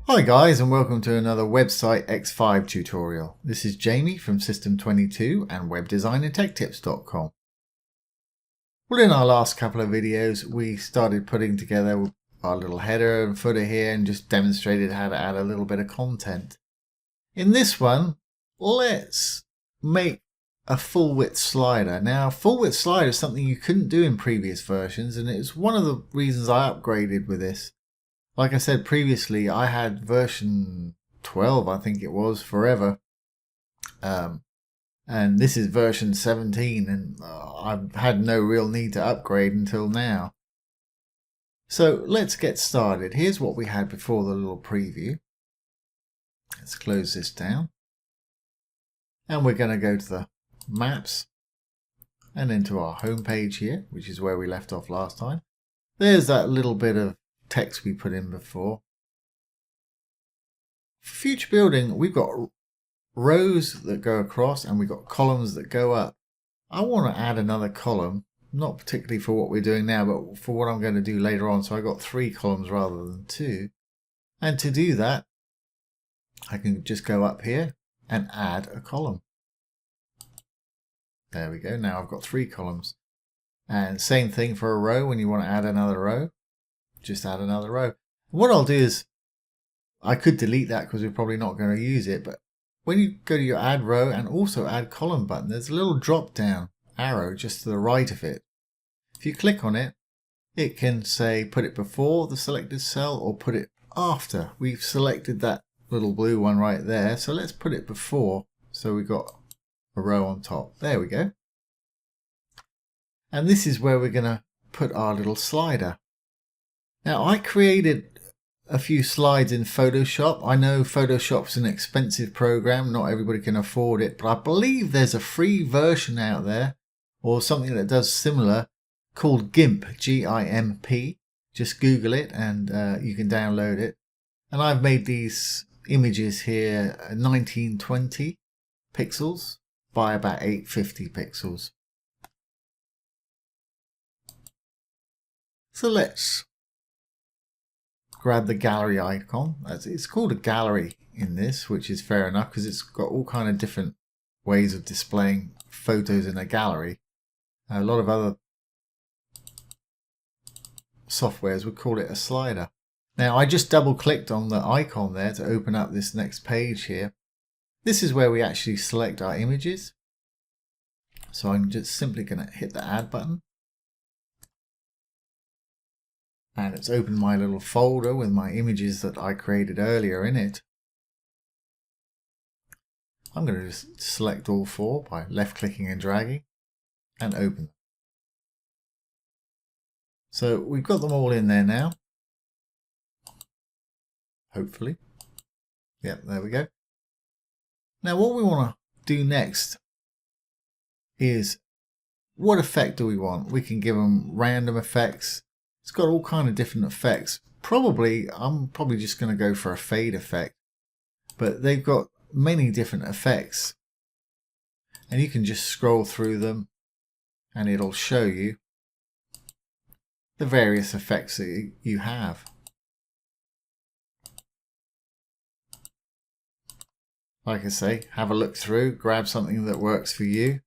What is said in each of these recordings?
Hi guys, and welcome to another Website X5 tutorial. This is Jamie from System22 and webdesignandtechtips.com. Well, in our last couple of videos we started putting together our little header and footer here and just demonstrated how to add a little bit of content. In this one, let's make a full width slider. Now, full width slider is something you couldn't do in previous versions, and it's one of the reasons I upgraded with this. Like I said previously, I had version 12, I think it was, forever. And this is version 17, and I've had no real need to upgrade until now. So let's get started. Here's what we had before the little preview. Let's close this down. And we're going to go to the maps and into our home page here, which is where we left off last time. There's that little bit of text we put in before. For future building, we've got rows that go across and we've got columns that go up. I want to add another column, not particularly for what we're doing now, but for what I'm going to do later on. So I got 3 columns rather than 2. And to do that, I can just go up here and add a column. There we go. Now I've got 3 columns. And same thing for a row. When you want to add another row, just add another row. What I'll do is, I could delete that because we're probably not going to use it, but when you go to your add row and also add column button, there's a little drop down arrow just to the right of it. If you click on it, it can say put it before the selected cell or put it after. We've selected that little blue one right there, so let's put it before, so we've got a row on top. There we go. And this is where we're going to put our little slider. Now, I created a few slides in Photoshop. I know Photoshop's an expensive program. Not everybody can afford it, but I believe there's a free version out there or something that does similar called GIMP, G-I-M-P. Just Google it and you can download it. And I've made these images here 1920 pixels by about 850 pixels. So let's grab the gallery icon. It's called a gallery in this, which is fair enough because it's got all kind of different ways of displaying photos in a gallery. A lot of other softwares would call it a slider. Now, I just double clicked on the icon there to open up this next page here. This is where we actually select our images. So I'm just simply going to hit the add button. And it's opened my little folder with my images that I created earlier in it. I'm going to just select all 4 by left clicking and dragging and open. So we've got them all in there now. Hopefully. Yep, there we go. Now what we want to do next is, what effect do we want? We can give them random effects. It's got all kind of different effects. I'm probably just going to go for a fade effect. But they've got many different effects. And you can just scroll through them and it'll show you the various effects that you have. Like I say, have a look through, grab something that works for you.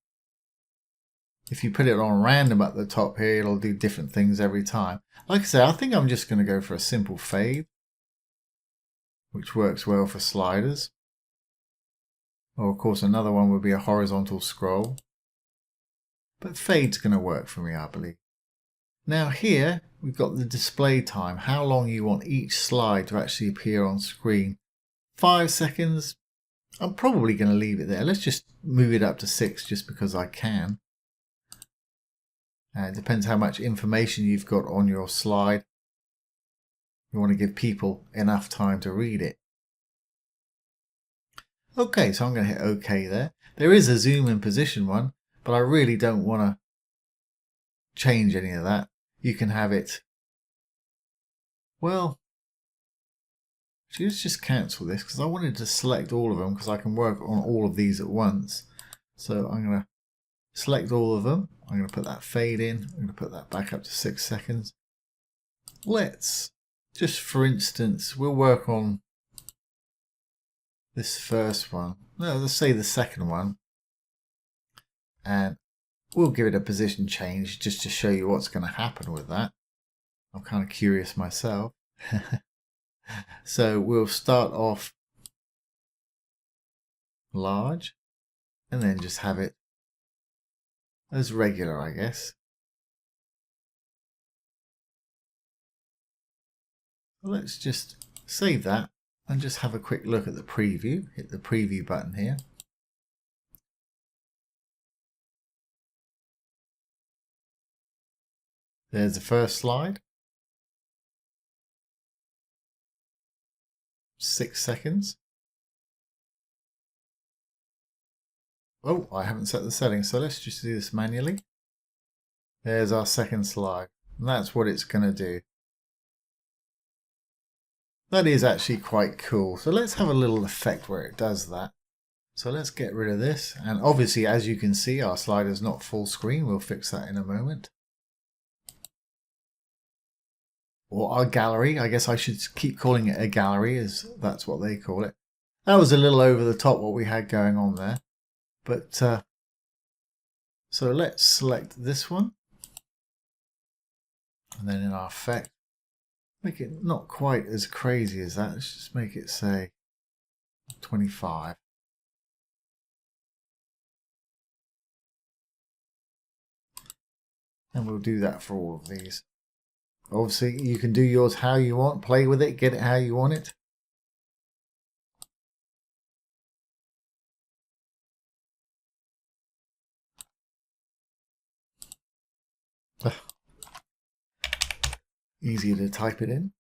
If you put it on random at the top here, it'll do different things every time. Like I say, I think I'm just going to go for a simple fade, which works well for sliders. Or of course another one would be a horizontal scroll. But fade's going to work for me, I believe. Now here, we've got the display time, how long you want each slide to actually appear on screen. 5 seconds. I'm probably going to leave it there. Let's just move it up to 6 just because I can. It depends how much information you've got on your slide. You want to give people enough time to read it. Okay, so I'm going to hit OK there. There is a zoom and position one, but I really don't want to change any of that. You can have it, well, let's just cancel this because I wanted to select all of them because I can work on all of these at once. So I'm going to select all of them. I'm going to put that fade in. I'm going to put that back up to 6 seconds. Let's just, for instance, we'll work on this first one, no, let's say the second one, and we'll give it a position change just to show you what's going to happen with that. I'm kind of curious myself. So we'll start off large and then just have it as regular, I guess. Let's just save that and just have a quick look at the preview. Hit the preview button here. There's the first slide. 6 seconds. Oh, I haven't set the settings, so let's just do this manually. There's our second slide. And that's what it's going to do. That is actually quite cool. So let's have a little effect where it does that. So let's get rid of this. And obviously, as you can see, our slider is not full screen. We'll fix that in a moment. Or our gallery. I guess I should keep calling it a gallery, as that's what they call it. That was a little over the top what we had going on there. But so let's select this one. And then in our effect, make it not quite as crazy as that. Let's just make it say 25. And we'll do that for all of these. Obviously, you can do yours how you want, play with it, get it how you want it. Easier to type it in.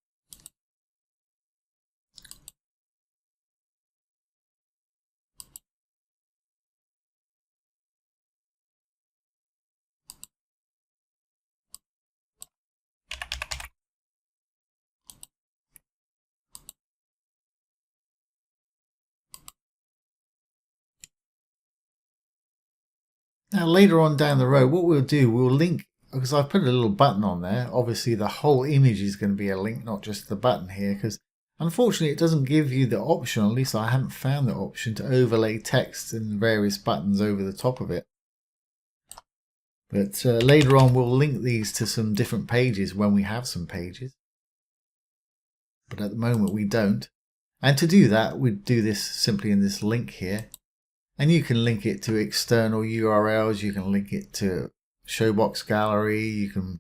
Now later on down the road, what we'll do, we'll link, because I put a little button on there. Obviously the whole image is going to be a link, not just the button here, because unfortunately it doesn't give you the option, at least I haven't found the option, to overlay text and various buttons over the top of it. But later on we'll link these to some different pages when we have some pages. But at the moment we don't. And to do that, we do this simply in this link here. And you can link it to external URLs, you can link it to Showbox Gallery, you can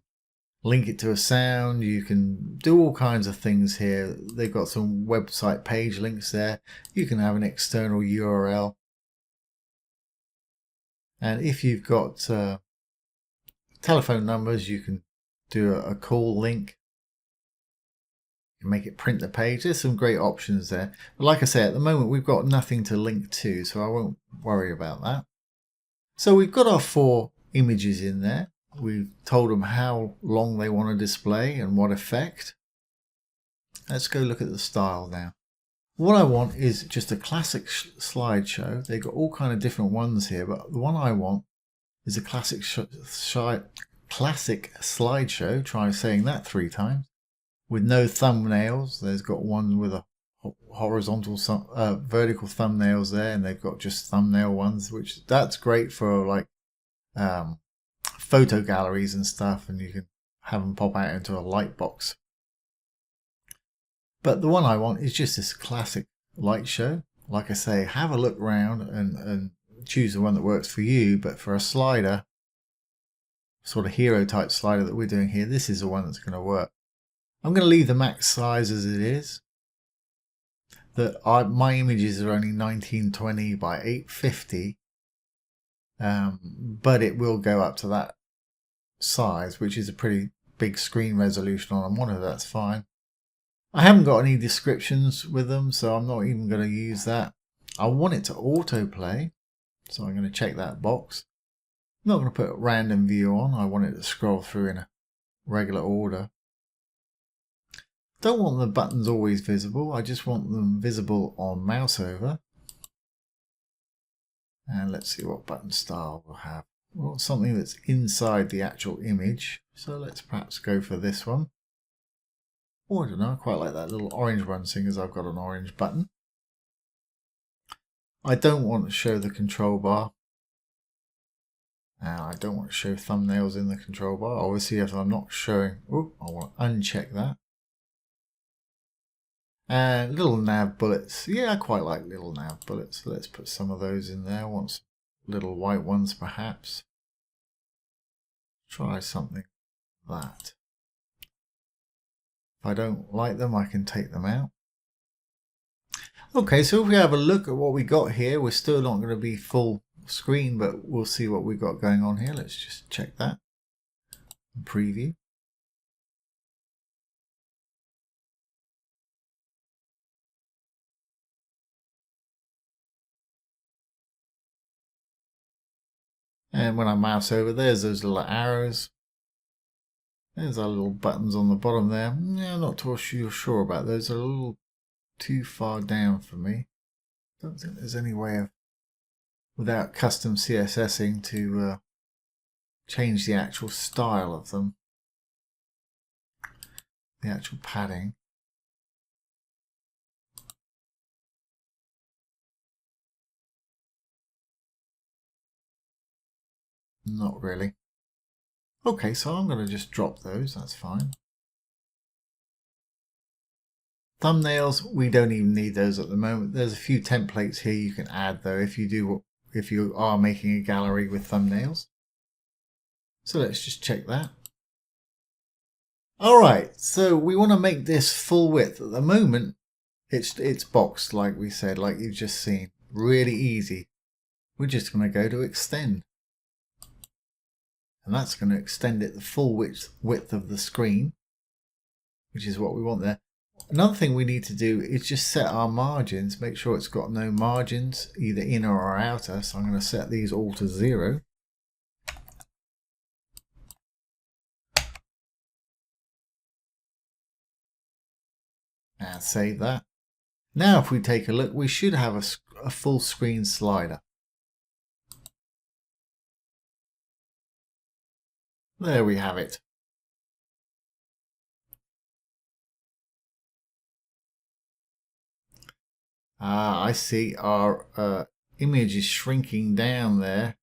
link it to a sound, you can do all kinds of things here. They've got some website page links there. You can have an external URL. And if you've got telephone numbers, you can do a call link. You can make it print the page. There's some great options there. But like I say, at the moment we've got nothing to link to, so I won't worry about that. So we've got our 4 images in there. We've told them how long they want to display and what effect. Let's go look at the style now. What I want is just a classic slideshow. They've got all kind of different ones here, but the one I want is a classic slideshow. Try saying that 3 times. With no thumbnails. There's got one with a horizontal, vertical thumbnails there, and they've got just thumbnail ones, which that's great for like photo galleries and stuff, and you can have them pop out into a light box. But the one I want is just this classic light show. Like I say, have a look around and choose the one that works for you. But for a slider, sort of hero type slider that we're doing here, this is the one that's going to work. I'm going to leave the max size as it is. My images are only 1920 by 850, but it will go up to that size, which is a pretty big screen resolution on a monitor. That's fine. I haven't got any descriptions with them, so I'm not even going to use that. I want it to autoplay, so I'm going to check that box. I'm not going to put random view on. I want it to scroll through in a regular order. Don't want the buttons always visible. I just want them visible on mouse over. And let's see what button style we'll have. We want something that's inside the actual image. So let's perhaps go for this one. Oh, I don't know. I quite like that little orange one, seeing as I've got an orange button. I don't want to show the control bar. And I don't want to show thumbnails in the control bar. Obviously, if I'm not showing, oh, I want to uncheck that. And little nav bullets. Yeah, I quite like little nav bullets. So let's put some of those in there. I want some little white ones, perhaps. Try something like that. If I don't like them, I can take them out. Okay, so if we have a look at what we got here, we're still not going to be full screen, but we'll see what we got going on here. Let's just check that. Preview. And when I mouse over, there's those little arrows. There's our little buttons on the bottom there. Yeah, I'm not too sure about those. They're a little too far down for me. Don't think there's any way of, without custom CSSing, to change the actual style of them. The actual padding. Not really. Okay, so I'm going to just drop those. That's fine. Thumbnails, we don't even need those at the moment. There's a few templates here you can add though if you are making a gallery with thumbnails. So let's just check that. Alright, so we want to make this full width. At the moment, it's boxed like we said, like you've just seen. Really easy. We're just going to go to extend. And that's going to extend it the full width of the screen, which is what we want there. Another thing we need to do is just set our margins, make sure it's got no margins, either inner or outer. So I'm going to set these all to 0. And save that. Now if we take a look, we should have a full screen slider. There we have it. Ah, I see our image is shrinking down there.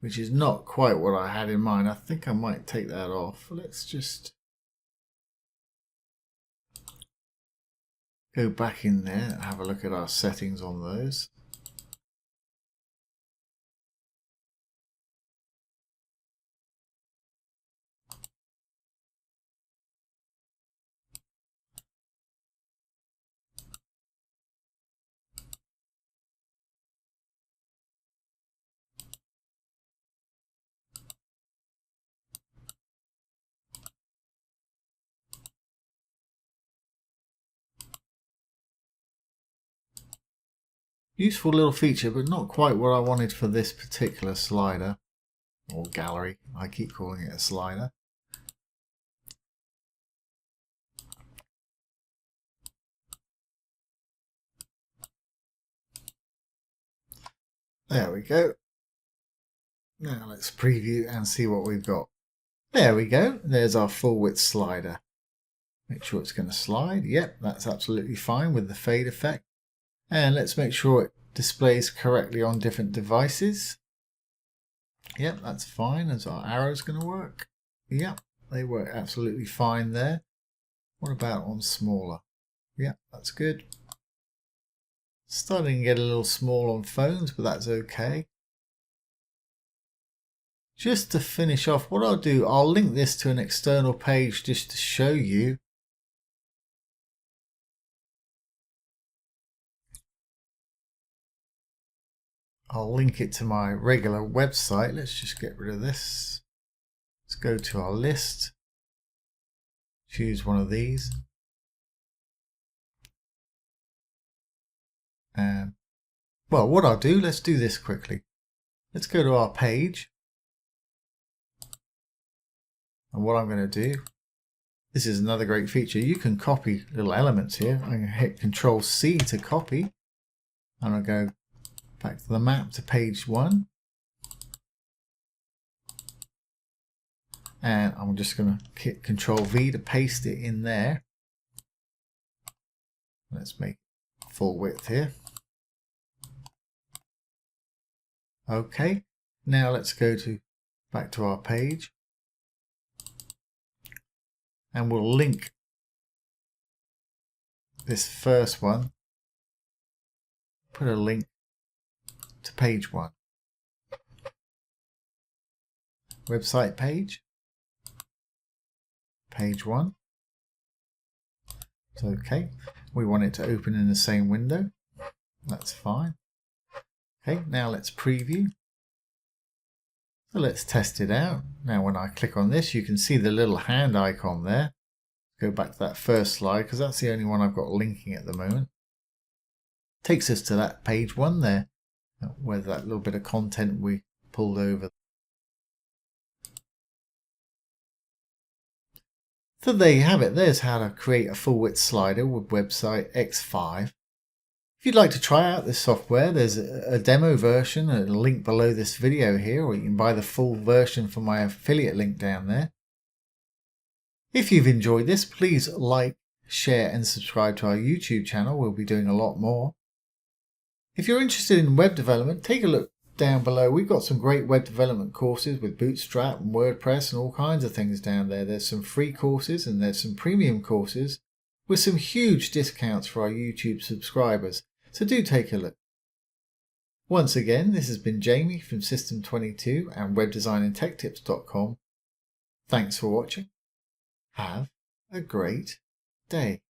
Which is not quite what I had in mind. I think I might take that off. Let's just go back in there and have a look at our settings on those. Useful little feature, but not quite what I wanted for this particular slider or gallery. I keep calling it a slider. There we go. Now let's preview and see what we've got. There we go. There's our full width slider. Make sure it's going to slide. Yep, that's absolutely fine with the fade effect. And let's make sure it displays correctly on different devices. Yep, that's fine. Is our arrows going to work? Yep, they work absolutely fine there. What about on smaller? Yep, that's good. Starting to get a little small on phones, but that's okay. Just to finish off, what I'll do, I'll link this to an external page just to show you. I'll link it to my regular website. Let's just get rid of this. Let's go to our list. Choose one of these. And, well, what I'll do, let's do this quickly. Let's go to our page. And what I'm going to do, this is another great feature. You can copy little elements here. I'm going to hit Control C to copy. And I'll go back to the map to page 1. And I'm just going to hit Control V to paste it in there. Let's make full width here. Okay, now let's go back to our page, and we'll link this first one, put a link to page 1. Website page, page 1. It's okay. We want it to open in the same window. That's fine. Okay, now let's preview. So let's test it out. Now when I click on this, you can see the little hand icon there. Go back to that first slide because that's the only one I've got linking at the moment. Takes us to that page 1 there, where that little bit of content we pulled over. So there you have it. There's how to create a full width slider with website X5. If you'd like to try out this software, there's a demo version, a link below this video here, or you can buy the full version from my affiliate link down there. If you've enjoyed this, please like, share and subscribe to our YouTube channel. We'll be doing a lot more. If you're interested in web development, take a look down below. We've got some great web development courses with Bootstrap and WordPress and all kinds of things down there. There's some free courses and there's some premium courses with some huge discounts for our YouTube subscribers. So do take a look. Once again, this has been Jamie from System22 and webdesignandtechtips.com. Thanks for watching. Have a great day.